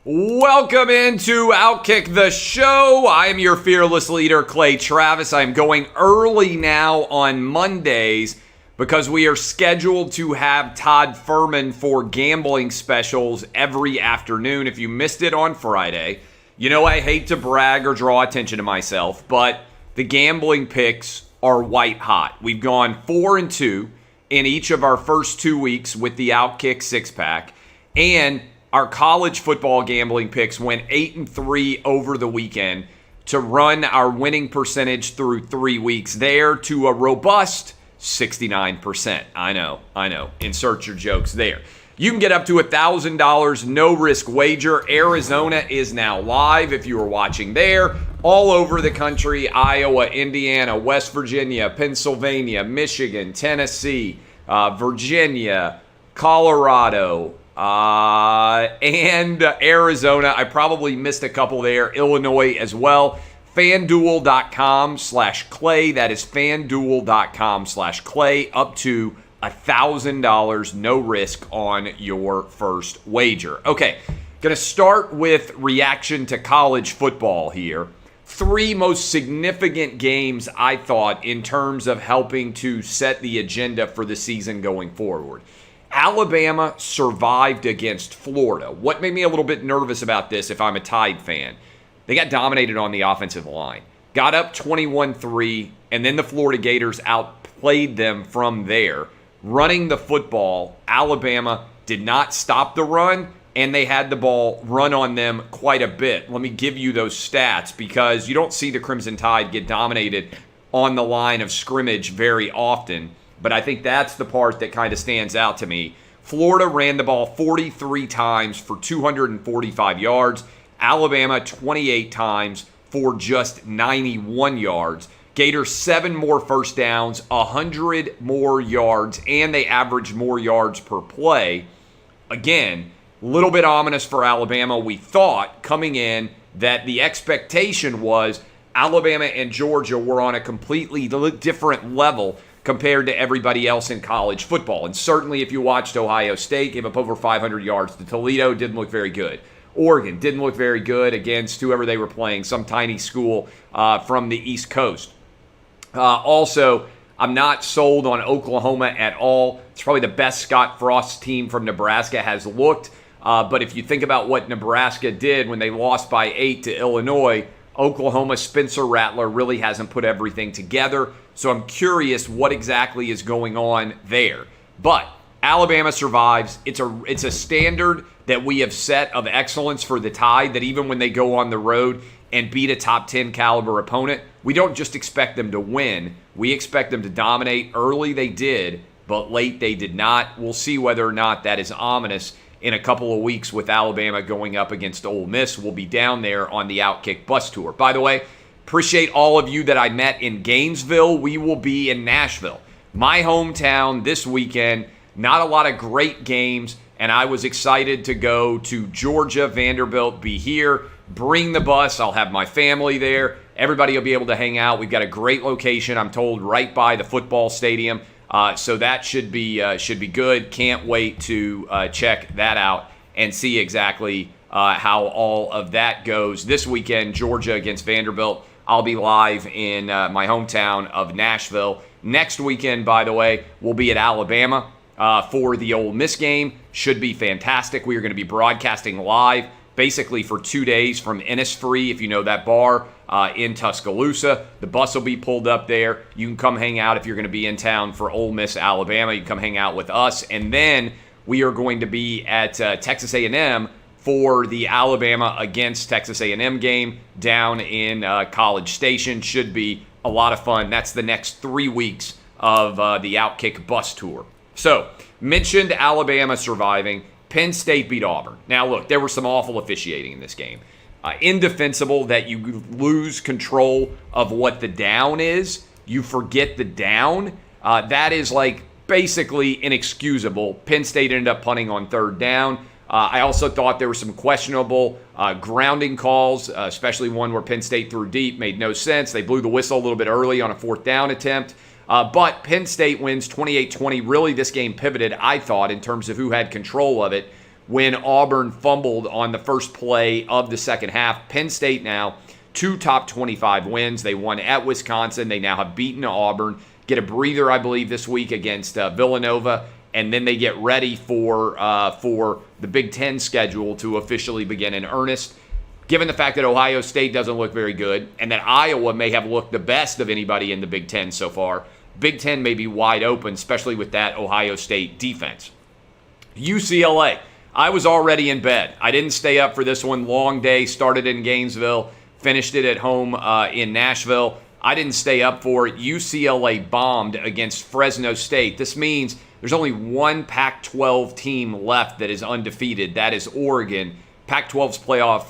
Welcome into OutKick the Show. I am your fearless leader, Clay Travis. I'm going early now on Mondays because we are scheduled to have Todd Furman for gambling specials every afternoon. If you missed it on Friday, you know I hate to brag or draw attention to myself, but the gambling picks are white hot. We've gone 4-2 in each of our first 2 weeks with the OutKick six-pack, and our college football gambling picks went 8-3 over the weekend to run our winning percentage through 3 weeks there to a robust 69%. I know. Insert your jokes there. You can get up to $1,000 no-risk wager. Arizona is now live if you are watching there. All over the country, Iowa, Indiana, West Virginia, Pennsylvania, Michigan, Tennessee, Virginia, Colorado, and Arizona. I probably missed a couple there. Illinois as well. FanDuel.com/Clay. That is FanDuel.com/Clay. Up to $1,000 no risk on your first wager. Okay, going to start with reaction to college football here. 3 most significant games, I thought, in terms of helping to set the agenda for the season going forward. Alabama survived against Florida. What made me a little bit nervous about this if I'm a Tide fan? They got dominated on the offensive line. Got up 21-3, and then the Florida Gators outplayed them from there. Running the football, Alabama did not stop the run, and they had the ball run on them quite a bit. Let me give you those stats because you don't see the Crimson Tide get dominated on the line of scrimmage very often. But I think that's the part that kind of stands out to me. Florida ran the ball 43 times for 245 yards. Alabama 28 times for just 91 yards. Gators 7 more first downs, 100 more yards, and they averaged more yards per play. Again, a little bit ominous for Alabama. We thought coming in that the expectation was Alabama and Georgia were on a completely different level compared to everybody else in college football. And certainly if you watched Ohio State, gave up over 500 yards to Toledo, didn't look very good. Oregon didn't look very good against whoever they were playing, some tiny school from the East Coast. Also, I'm not sold on Oklahoma at all. It's probably the best Scott Frost team from Nebraska has looked. But if you think about what Nebraska did when they lost by 8 to Illinois, Oklahoma Spencer Rattler really hasn't put everything together. So I'm curious what exactly is going on there. But Alabama survives. It's a standard that we have set of excellence for the Tide, that even when they go on the road and beat a top 10 caliber opponent, we don't just expect them to win. We expect them to dominate. Early they did, but late they did not. We'll see whether or not that is ominous in a couple of weeks with Alabama going up against Ole Miss. We'll be down there on the OutKick bus tour. By the way, appreciate all of you that I met in Gainesville. We will be in Nashville, my hometown, this weekend. Not a lot of great games, and I was excited to go to Georgia. Vanderbilt be here. Bring the bus. I'll have my family there. Everybody will be able to hang out. We've got a great location, I'm told, right by the football stadium. So that should be good. Can't wait to check that out and see exactly how all of that goes. This weekend, Georgia against Vanderbilt. I'll be live in my hometown of Nashville. Next weekend, by the way, we'll be at Alabama for the Ole Miss game. Should be fantastic. We are going to be broadcasting live basically for 2 days from Innisfree, if you know that bar, in Tuscaloosa. The bus will be pulled up there. You can come hang out if you're going to be in town for Ole Miss, Alabama. You can come hang out with us. And then we are going to be at Texas A&M for the Alabama against Texas A&M game down in College Station. Should be a lot of fun. That's the next 3 weeks of the OutKick bus tour. So, mentioned Alabama surviving. Penn State beat Auburn. Now, look, there was some awful officiating in this game. Indefensible that you lose control of what the down is. You forget the down. That is like basically inexcusable. Penn State ended up punting on 3rd down. I also thought there were some questionable grounding calls, especially one where Penn State threw deep. Made no sense. They blew the whistle a little bit early on a 4th down attempt. But Penn State wins 28-20. Really, this game pivoted, I thought, in terms of who had control of it when Auburn fumbled on the first play of the second half. Penn State now 2 top 25 wins. They won at Wisconsin. They now have beaten Auburn. Get a breather, I believe, this week against Villanova, and then they get ready for the Big Ten schedule to officially begin in earnest. Given the fact that Ohio State doesn't look very good and that Iowa may have looked the best of anybody in the Big Ten so far, Big Ten may be wide open, especially with that Ohio State defense. UCLA. I was already in bed. I didn't stay up for this one. Long day. Started in Gainesville. Finished it at home in Nashville. I didn't stay up for it. UCLA bombed against Fresno State. This means there's only one Pac-12 team left that is undefeated. That is Oregon. Pac-12's playoff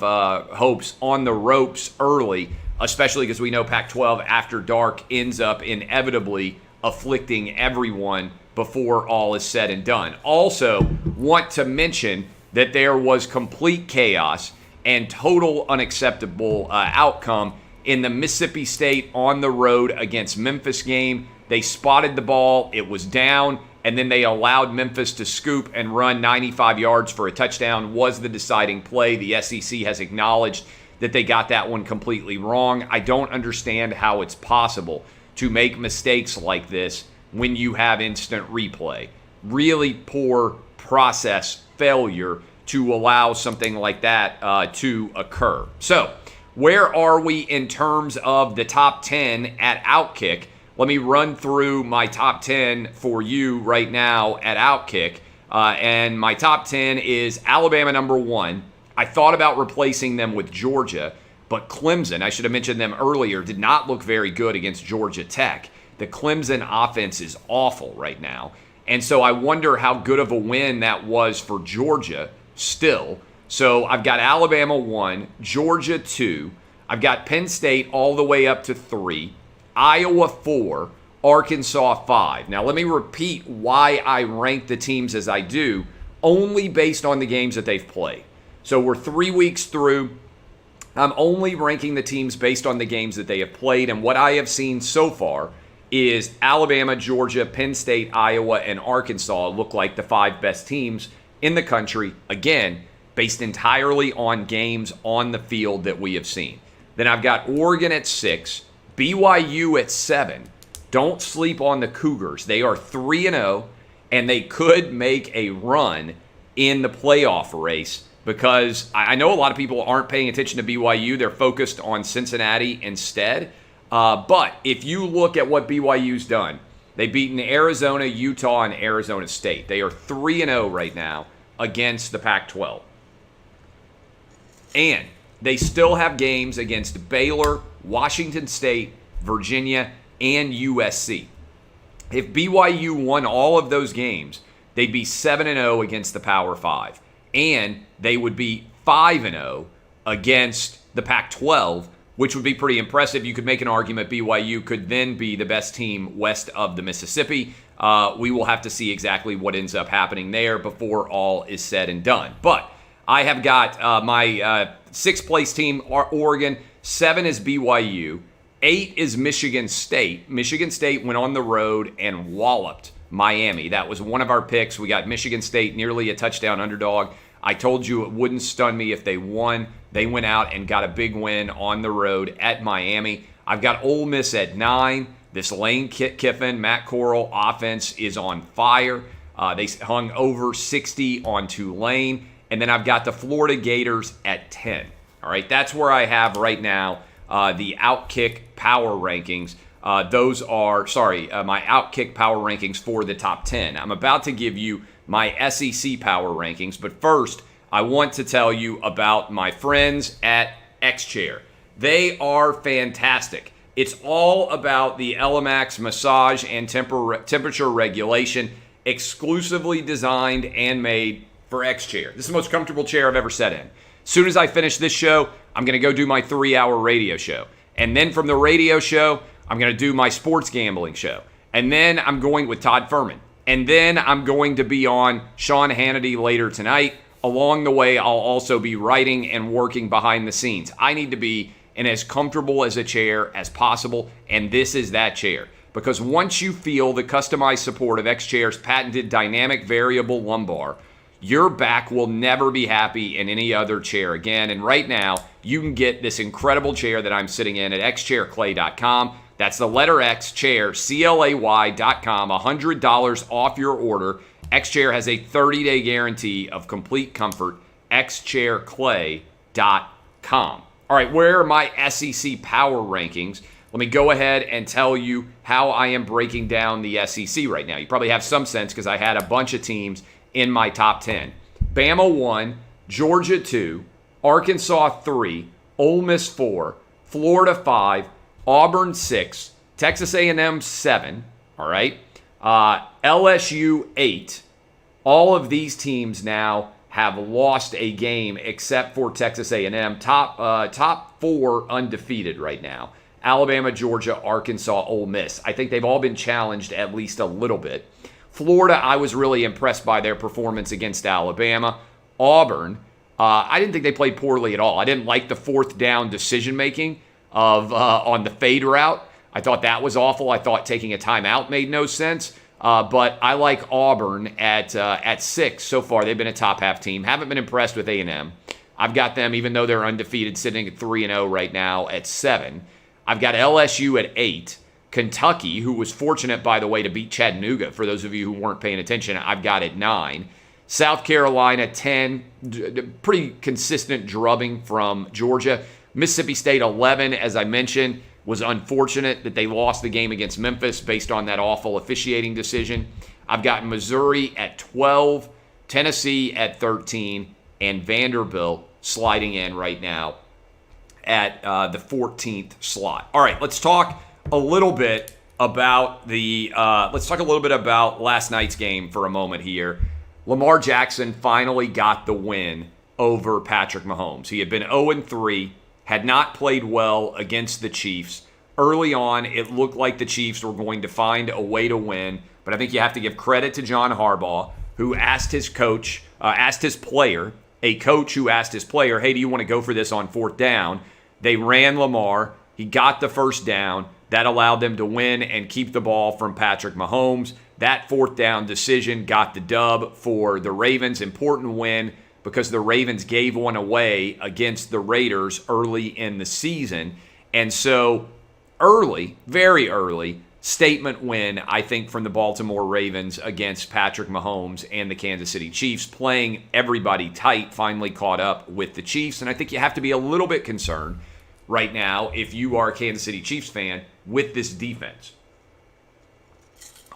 hopes on the ropes early, especially because we know Pac-12 after dark ends up inevitably afflicting everyone before all is said and done. Also, want to mention that there was complete chaos and total unacceptable outcome in the Mississippi State on the road against Memphis game. They spotted the ball, it was down, and then they allowed Memphis to scoop and run 95 yards for a touchdown. Was the deciding play. The SEC has acknowledged that they got that one completely wrong. I don't understand how it's possible to make mistakes like this when you have instant replay. Really poor process failure to allow something like that to occur. So, where are we in terms of the top 10 at OutKick? Let me run through my top 10 for you right now at OutKick. And my top 10 is Alabama number 1. I thought about replacing them with Georgia, but Clemson, I should have mentioned them earlier, did not look very good against Georgia Tech. The Clemson offense is awful right now. And so I wonder how good of a win that was for Georgia still. So I've got Alabama 1, Georgia 2. I've got Penn State all the way up to 3, Iowa 4, Arkansas 5. Now let me repeat why I rank the teams as I do, only based on the games that they've played. So we're 3 weeks through. I'm only ranking the teams based on the games that they have played, and what I have seen so far is Alabama, Georgia, Penn State, Iowa, and Arkansas look like the 5 best teams in the country, again, based entirely on games on the field that we have seen. Then I've got Oregon at 6, BYU at 7. Don't sleep on the Cougars. They are 3-0, and they could make a run in the playoff race because I know a lot of people aren't paying attention to BYU. They're focused on Cincinnati instead. But if you look at what BYU's done, they've beaten Arizona, Utah, and Arizona State. They are 3-0 right now against the Pac-12. And they still have games against Baylor, Washington State, Virginia, and USC. If BYU won all of those games, they'd be 7-0 against the Power 5. And they would be 5-0 against the Pac-12, which would be pretty impressive. You could make an argument BYU could then be the best team west of the Mississippi. We will have to see exactly what ends up happening there before all is said and done. But I have got my 6th place team, Oregon. 7 is BYU. 8 is Michigan State. Michigan State went on the road and walloped Miami. That was one of our picks. We got Michigan State nearly a touchdown underdog. I told you it wouldn't stun me if they won. They went out and got a big win on the road at Miami. I've got Ole Miss at 9. This Lane Kiffin, Matt Corral offense is on fire. They hung over 60 on Tulane. And then I've got the Florida Gators at 10. All right, that's where I have right now the OutKick power rankings. Those are, my OutKick power rankings for the top 10. I'm about to give you my SEC power rankings, but first, I want to tell you about my friends at X-Chair. They are fantastic. It's all about the Elemax massage and temperature regulation, exclusively designed and made for X-Chair. This is the most comfortable chair I've ever sat in. As soon as I finish this show, I'm going to go do my 3-hour radio show. And then from the radio show, I'm going to do my sports gambling show. And then I'm going with Todd Furman. And then I'm going to be on Sean Hannity later tonight. Along the way, I'll also be writing and working behind the scenes. I need to be in as comfortable as a chair as possible, and this is that chair. Because once you feel the customized support of X-Chair's patented dynamic variable lumbar, Your back will never be happy in any other chair again. And right now, you can get this incredible chair that I'm sitting in at xchairclay.com. That's the letter X, chair, CLAY.com, $100 off your order. Xchair has a 30-day guarantee of complete comfort, xchairclay.com. All right, where are my SEC power rankings? Let me go ahead and tell you how I am breaking down the SEC right now. You probably have some sense because I had a bunch of teams in my top 10. Bama 1, Georgia 2, Arkansas 3, Ole Miss 4, Florida 5, Auburn 6, Texas A&M 7, all right, LSU 8. All of these teams now have lost a game except for Texas A&M. Top 4 undefeated right now. Alabama, Georgia, Arkansas, Ole Miss. I think they've all been challenged at least a little bit. Florida, I was really impressed by their performance against Alabama. Auburn, I didn't think they played poorly at all. I didn't like the fourth down decision-making on the fade route. I thought that was awful. I thought taking a timeout made no sense. But I like Auburn at 6 so far. They've been a top-half team. Haven't been impressed with A&M. I've got them, even though they're undefeated, sitting at 3-0 right now, at 7. I've got LSU at 8. Kentucky, who was fortunate, by the way, to beat Chattanooga, for those of you who weren't paying attention, I've got at 9. South Carolina, 10. Pretty consistent drubbing from Georgia. Mississippi State, 11, as I mentioned, was unfortunate that they lost the game against Memphis based on that awful officiating decision. I've got Missouri at 12, Tennessee at 13, and Vanderbilt sliding in right now at the 14th slot. All right, let's talk a little bit about last night's game for a moment here. Lamar Jackson finally got the win over Patrick Mahomes. He had been 0-3, had not played well against the Chiefs. Early on, it looked like the Chiefs were going to find a way to win, but I think you have to give credit to John Harbaugh, who asked his coach, hey, do you want to go for this on fourth down? They ran Lamar. He got the first down. That allowed them to win and keep the ball from Patrick Mahomes. That fourth down decision got the dub for the Ravens. Important win because the Ravens gave one away against the Raiders early in the season. And so early, very early, statement win, I think, from the Baltimore Ravens against Patrick Mahomes and the Kansas City Chiefs. Playing everybody tight, finally caught up with the Chiefs. And I think you have to be a little bit concerned right now, if you are a Kansas City Chiefs fan, with this defense.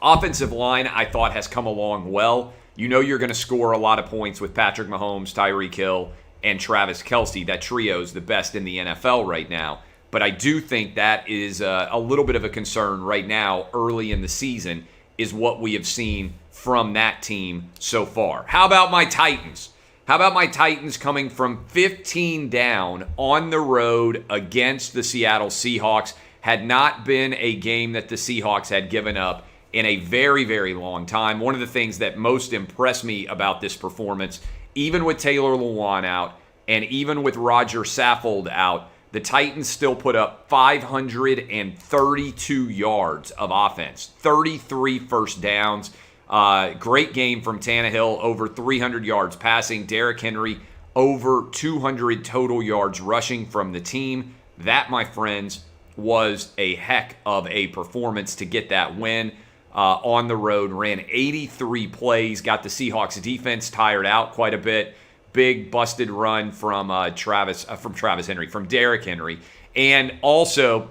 Offensive line, I thought, has come along well. You know you're going to score a lot of points with Patrick Mahomes, Tyreek Hill, and Travis Kelce. That trio is the best in the NFL right now. But I do think that is a little bit of a concern right now, early in the season, is what we have seen from that team so far. How about my Titans? How about my Titans coming from 15 down on the road against the Seattle Seahawks? Had not been a game that the Seahawks had given up in a very, very long time. One of the things that most impressed me about this performance, even with Taylor Lewan out and even with Roger Saffold out, the Titans still put up 532 yards of offense, 33 first downs. Great game from Tannehill, over 300 yards passing. Derrick Henry, over 200 total yards rushing from the team. That, my friends, was a heck of a performance to get that win on the road. Ran 83 plays, got the Seahawks defense tired out quite a bit. Big busted run from Derrick Henry. And also,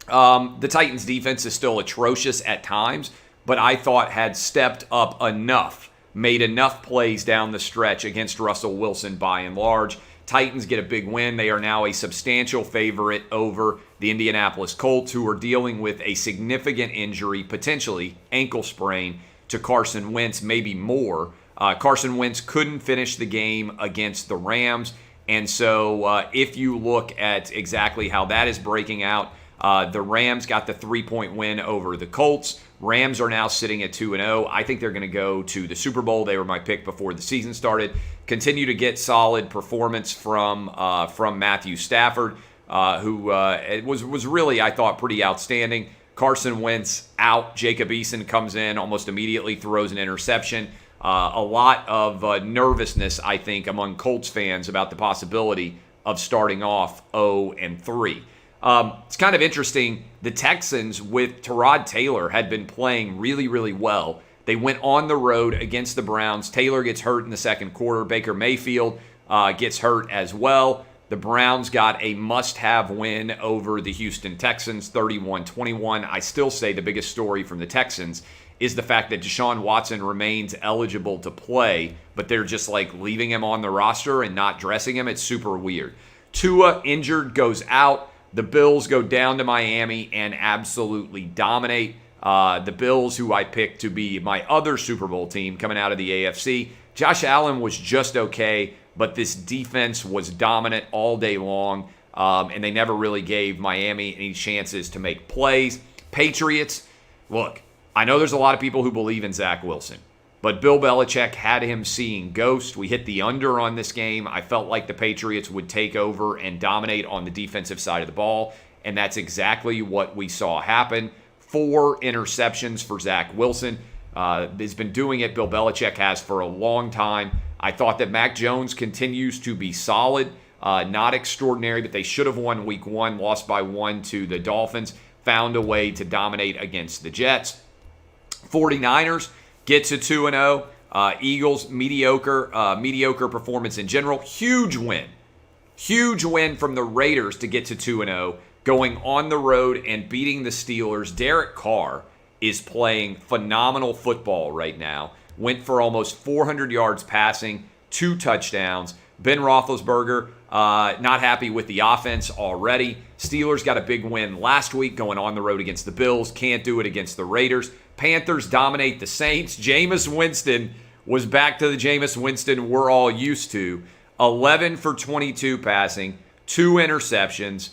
the Titans defense is still atrocious at times, but I thought had stepped up enough, made enough plays down the stretch against Russell Wilson by and large. Titans get a big win. They are now a substantial favorite over the Indianapolis Colts, who are dealing with a significant injury, potentially ankle sprain, to Carson Wentz, maybe more. Carson Wentz couldn't finish the game against the Rams. And so if you look at exactly how that is breaking out, the Rams got the 3-point win over the Colts. Rams are now sitting at 2-0. I think they're going to go to the Super Bowl. They were my pick before the season started. Continue to get solid performance from Matthew Stafford, who was really, I thought, pretty outstanding. Carson Wentz out. Jacob Eason comes in almost immediately, throws an interception. A lot of nervousness, I think, among Colts fans about the possibility of starting off 0-3. It's kind of interesting. The Texans with Tyrod Taylor had been playing really, really well. They went on the road against the Browns. Taylor gets hurt in the second quarter. Baker Mayfield gets hurt as well. The Browns got a must-have win over the Houston Texans, 31-21. I still say the biggest story from the Texans is the fact that Deshaun Watson remains eligible to play, but they're just like leaving him on the roster and not dressing him. It's super weird. Tua, injured, goes out. The Bills go down to Miami and absolutely dominate. The Bills, who I picked to be my other Super Bowl team coming out of the AFC. Josh Allen was just okay, but this defense was dominant all day long, and they never really gave Miami any chances to make plays. Patriots, look, I know there's a lot of people who believe in Zach Wilson, but Bill Belichick had him seeing ghosts. We hit the under on this game. I felt like the Patriots would take over and dominate on the defensive side of the ball, and that's exactly what we saw happen. 4 interceptions for Zach Wilson. He's been doing it, Bill Belichick has, for a long time. I thought that Mac Jones continues to be solid, not extraordinary, but they should have won week 1, lost by 1 to the Dolphins, found a way to dominate against the Jets. 49ers gets a 2-0. Eagles, mediocre performance in general. Huge win from the Raiders to get to 2-0, going on the road and beating the Steelers. Derek Carr is playing phenomenal football right now. Went for almost 400 yards passing, 2 touchdowns. Ben Roethlisberger not happy with the offense already. Steelers got a big win last week going on the road against the Bills. Can't do it against the Raiders. Panthers dominate the Saints. Jameis Winston was back to the Jameis Winston we're all used to. 11 for 22 passing, 2 interceptions,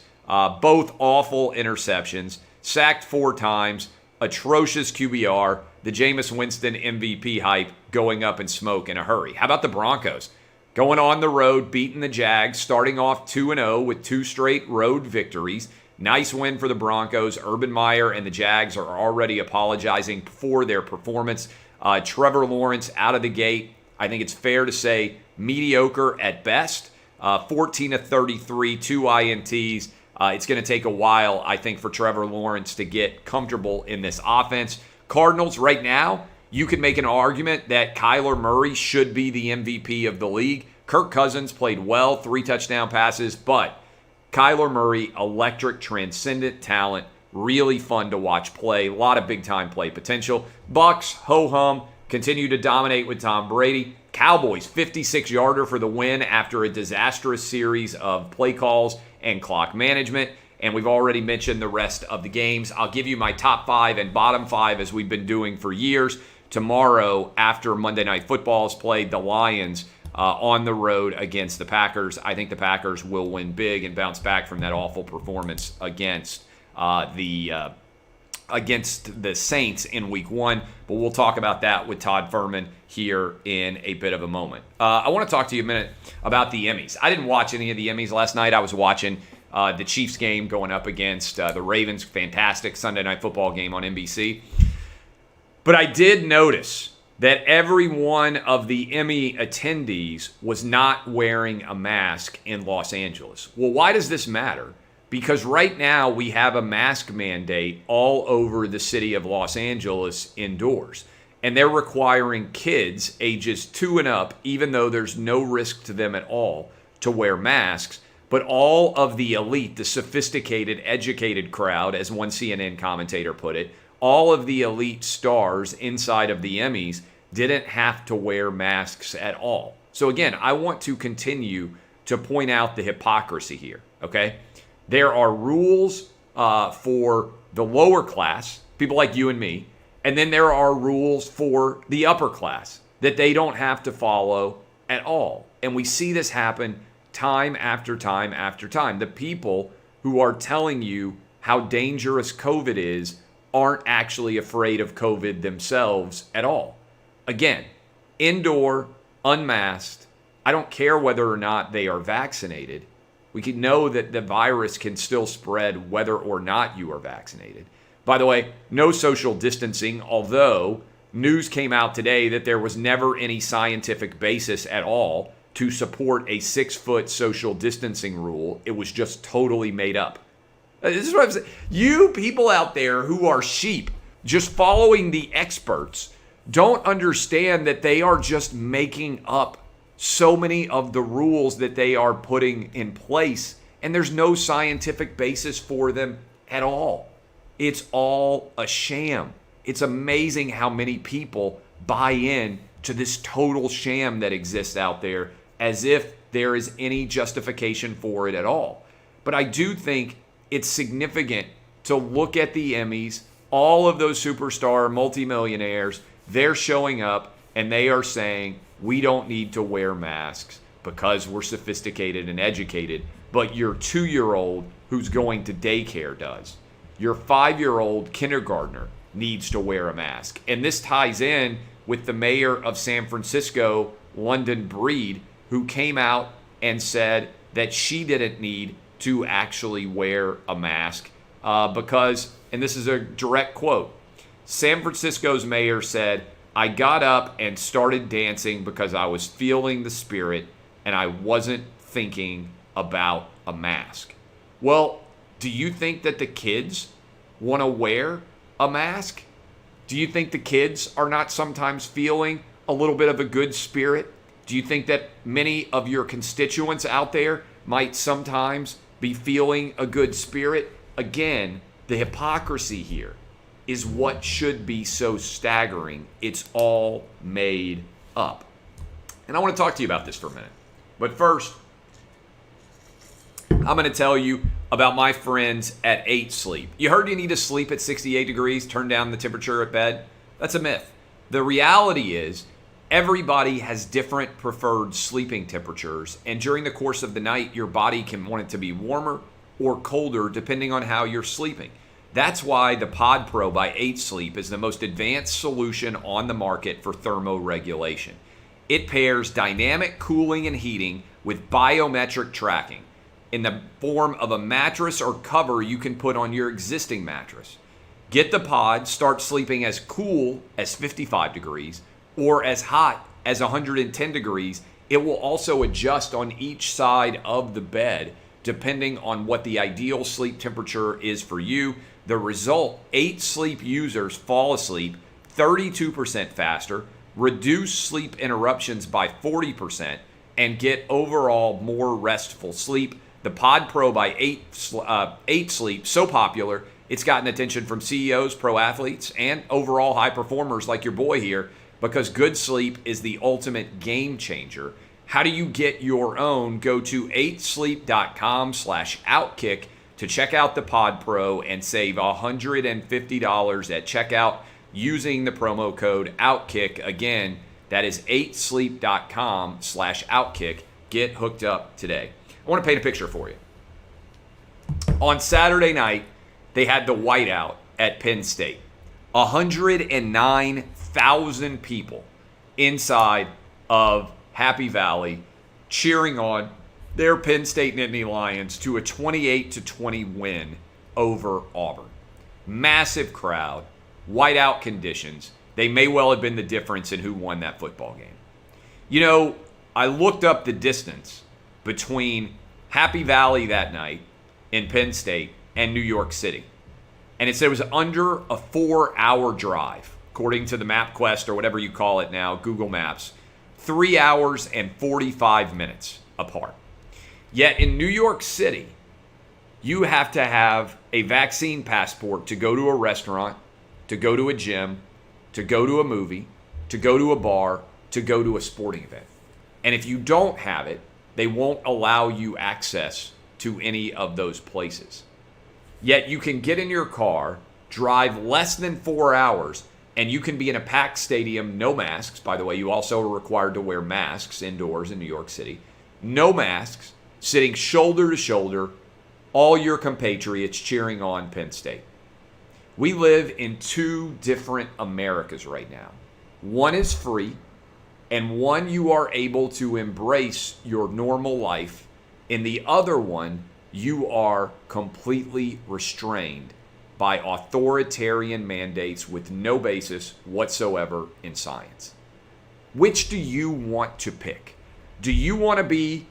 both awful interceptions. Sacked 4 times, atrocious QBR. The Jameis Winston MVP hype going up in smoke in a hurry. How about the Broncos? Going on the road, beating the Jags, starting off 2-0 with 2 straight road victories. Nice win for the Broncos. Urban Meyer and the Jags are already apologizing for their performance. Trevor Lawrence out of the gate, I think it's fair to say mediocre at best. 14 of 33, 2 INTs. It's going to take a while, I think, for Trevor Lawrence to get comfortable in this offense. Cardinals right now, you could make an argument that Kyler Murray should be the MVP of the league. Kirk Cousins played well, 3 touchdown passes, but Kyler Murray, electric, transcendent talent, really fun to watch play. A lot of big-time play potential. Bucks, ho-hum, continue to dominate with Tom Brady. Cowboys, 56-yarder for the win after a disastrous series of play calls and clock management. And we've already mentioned the rest of the games. I'll give you my top 5 and bottom 5 as we've been doing for years. Tomorrow, after Monday Night Football is played, the Lions on the road against the Packers. I think the Packers will win big and bounce back from that awful performance against the Saints in Week 1. But we'll talk about that with Todd Furman here in a bit of a moment. I want to talk to you a minute about the Emmys. I didn't watch any of the Emmys last night. I was watching the Chiefs game going up against the Ravens. Fantastic Sunday Night Football game on NBC. But I did notice that every one of the Emmy attendees was not wearing a mask in Los Angeles. Well, why does this matter? Because right now we have a mask mandate all over the city of Los Angeles indoors. And they're requiring kids ages 2 and up, even though there's no risk to them at all, to wear masks. But all of the elite, the sophisticated, educated crowd, as one CNN commentator put it, all of the elite stars inside of the Emmys didn't have to wear masks at all. So again, I want to continue to point out the hypocrisy here, okay? There are rules for the lower class, people like you and me, and then there are rules for the upper class that they don't have to follow at all. And we see this happen time after time after time. The people who are telling you how dangerous COVID is aren't actually afraid of COVID themselves at all. Again, indoor, unmasked, I don't care whether or not they are vaccinated. We can know that the virus can still spread whether or not you are vaccinated. By the way, no social distancing, although news came out today that there was never any scientific basis at all to support a 6-foot social distancing rule. It was just totally made up. This is what I'm saying. You people out there who are sheep, just following the experts, don't understand that they are just making up so many of the rules that they are putting in place, and there's no scientific basis for them at all. It's all a sham. It's amazing how many people buy in to this total sham that exists out there as if there is any justification for it at all. But I do think it's significant to look at the Emmys. All of those superstar multimillionaires, they're showing up and they are saying, we don't need to wear masks because we're sophisticated and educated, but your 2-year-old who's going to daycare does. Your 5-year-old kindergartner needs to wear a mask. And this ties in with the mayor of San Francisco, London Breed, who came out and said that she didn't need to actually wear a mask because, and this is a direct quote, San Francisco's mayor said, I got up and started dancing because I was feeling the spirit and I wasn't thinking about a mask. Well, do you think that the kids want to wear a mask? Do you think the kids are not sometimes feeling a little bit of a good spirit? Do you think that many of your constituents out there might sometimes be feeling a good spirit? Again, the hypocrisy here is what should be so staggering. It's all made up. And I want to talk to you about this for a minute. But first, I'm going to tell you about my friends at 8 Sleep. You heard you need to sleep at 68 degrees, turn down the temperature at bed? That's a myth. The reality is everybody has different preferred sleeping temperatures, and during the course of the night, your body can want it to be warmer or colder depending on how you're sleeping. That's why the Pod Pro by 8 Sleep is the most advanced solution on the market for thermoregulation. It pairs dynamic cooling and heating with biometric tracking in the form of a mattress or cover you can put on your existing mattress. Get the pod, start sleeping as cool as 55 degrees or as hot as 110 degrees. It will also adjust on each side of the bed depending on what the ideal sleep temperature is for you. The result, 8 Sleep users fall asleep 32% faster, reduce sleep interruptions by 40%, and get overall more restful sleep. The Pod Pro by 8 Sleep, so popular, it's gotten attention from CEOs, pro athletes, and overall high performers like your boy here, because good sleep is the ultimate game changer. How do you get your own? Go to 8sleep.com/outkick to check out the Pod Pro and save $150 at checkout using the promo code OutKick. Again, that is 8sleep.com/outkick. Get hooked up today. I want to paint a picture for you. On Saturday night, they had the whiteout at Penn State. 109,000 people inside of Happy Valley cheering on their Penn State Nittany Lions to a 28-20 win over Auburn. Massive crowd, whiteout conditions. They may well have been the difference in who won that football game. You know, I looked up the distance between Happy Valley that night in Penn State and New York City. And it said it was under a 4-hour drive, according to the MapQuest or whatever you call it now, Google Maps. 3 hours and 45 minutes apart. Yet in New York City, you have to have a vaccine passport to go to a restaurant, to go to a gym, to go to a movie, to go to a bar, to go to a sporting event. And if you don't have it, they won't allow you access to any of those places. Yet you can get in your car, drive less than 4 hours, and you can be in a packed stadium, no masks. By the way, you also are required to wear masks indoors in New York City. No masks, sitting shoulder to shoulder, all your compatriots cheering on Penn State. We live in two different Americas right now. One is free, and one you are able to embrace your normal life. In the other one, you are completely restrained by authoritarian mandates with no basis whatsoever in science. Which do you want to pick? Do you want to be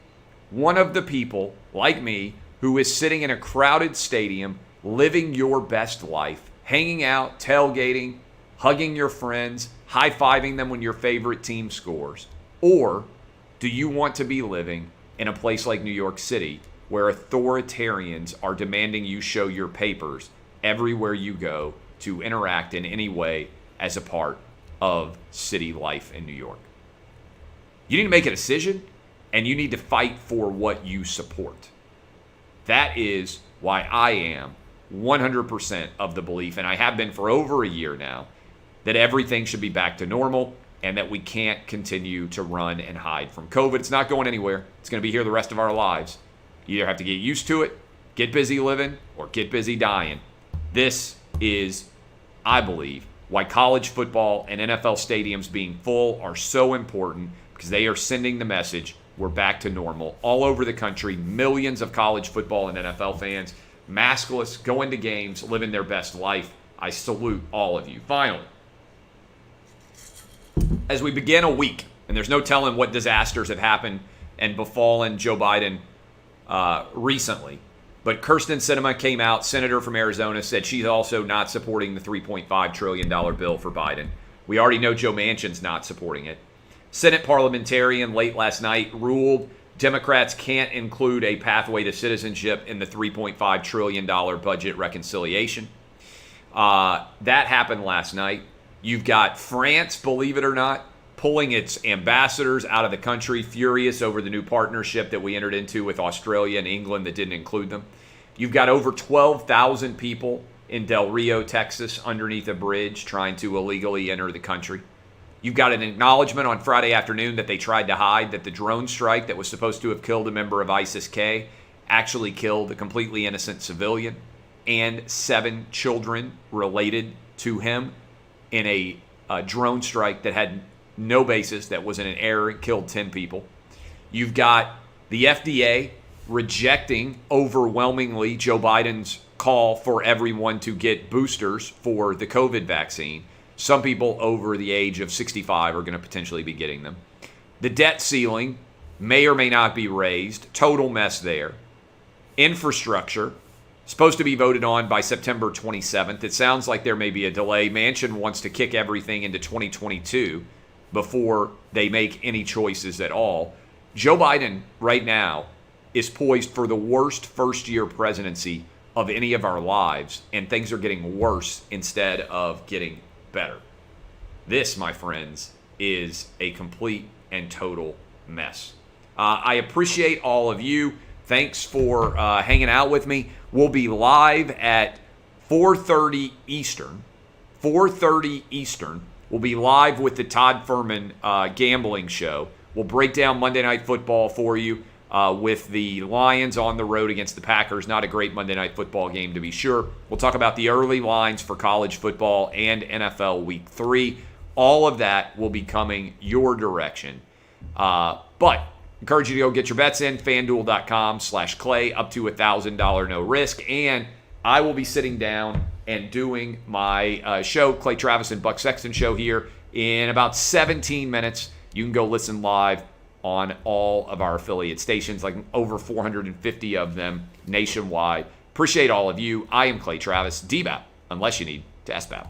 one of the people, like me, who is sitting in a crowded stadium, living your best life, hanging out, tailgating, hugging your friends, high-fiving them when your favorite team scores? Or do you want to be living in a place like New York City where authoritarians are demanding you show your papers everywhere you go to interact in any way as a part of city life in New York? You need to make a decision, and you need to fight for what you support. That is why I am 100% of the belief, and I have been for over a year now, that everything should be back to normal and that we can't continue to run and hide from COVID. It's not going anywhere. It's going to be here the rest of our lives. You either have to get used to it, get busy living, or get busy dying. This is, I believe, why college football and NFL stadiums being full are so important, because they are sending the message we're back to normal. All over the country, millions of college football and NFL fans, maskless, going to games, living their best life. I salute all of you. Finally, as we begin a week, and there's no telling what disasters have happened and befallen Joe Biden recently, but Kyrsten Sinema came out, senator from Arizona, said she's also not supporting the $3.5 trillion bill for Biden. We already know Joe Manchin's not supporting it. Senate parliamentarian late last night ruled Democrats can't include a pathway to citizenship in the $3.5 trillion budget reconciliation. That happened last night. You've got France, believe it or not, pulling its ambassadors out of the country, furious over the new partnership that we entered into with Australia and England that didn't include them. You've got over 12,000 people in Del Rio, Texas, underneath a bridge trying to illegally enter the country. You've got an acknowledgement on Friday afternoon that they tried to hide that the drone strike that was supposed to have killed a member of ISIS-K actually killed a completely innocent civilian and 7 children related to him in a drone strike that had no basis, that was in an error, and killed 10 people. You've got the FDA rejecting overwhelmingly Joe Biden's call for everyone to get boosters for the COVID vaccine. Some people over the age of 65 are going to potentially be getting them. The debt ceiling may or may not be raised. Total mess there. Infrastructure, supposed to be voted on by September 27th. It sounds like there may be a delay. Manchin wants to kick everything into 2022 before they make any choices at all. Joe Biden right now is poised for the worst first-year presidency of any of our lives, and things are getting worse instead of getting better. This, my friends, is a complete and total mess. I appreciate all of you. Thanks for hanging out with me. We'll be live at 4:30 Eastern. 4:30 Eastern. We'll be live with the Todd Furman gambling show. We'll break down Monday Night Football for you with the Lions on the road against the Packers. Not a great Monday Night Football game, to be sure. We'll talk about the early lines for college football and NFL Week 3. All of that will be coming your direction. But encourage you to go get your bets in, fanduel.com/Clay, up to $1,000 no risk. And I will be sitting down and doing my show, Clay Travis and Buck Sexton show, here in about 17 minutes. You can go listen live on all of our affiliate stations, like over 450 of them nationwide. Appreciate all of you. I am Clay Travis, DBAP, unless you need to SBAP.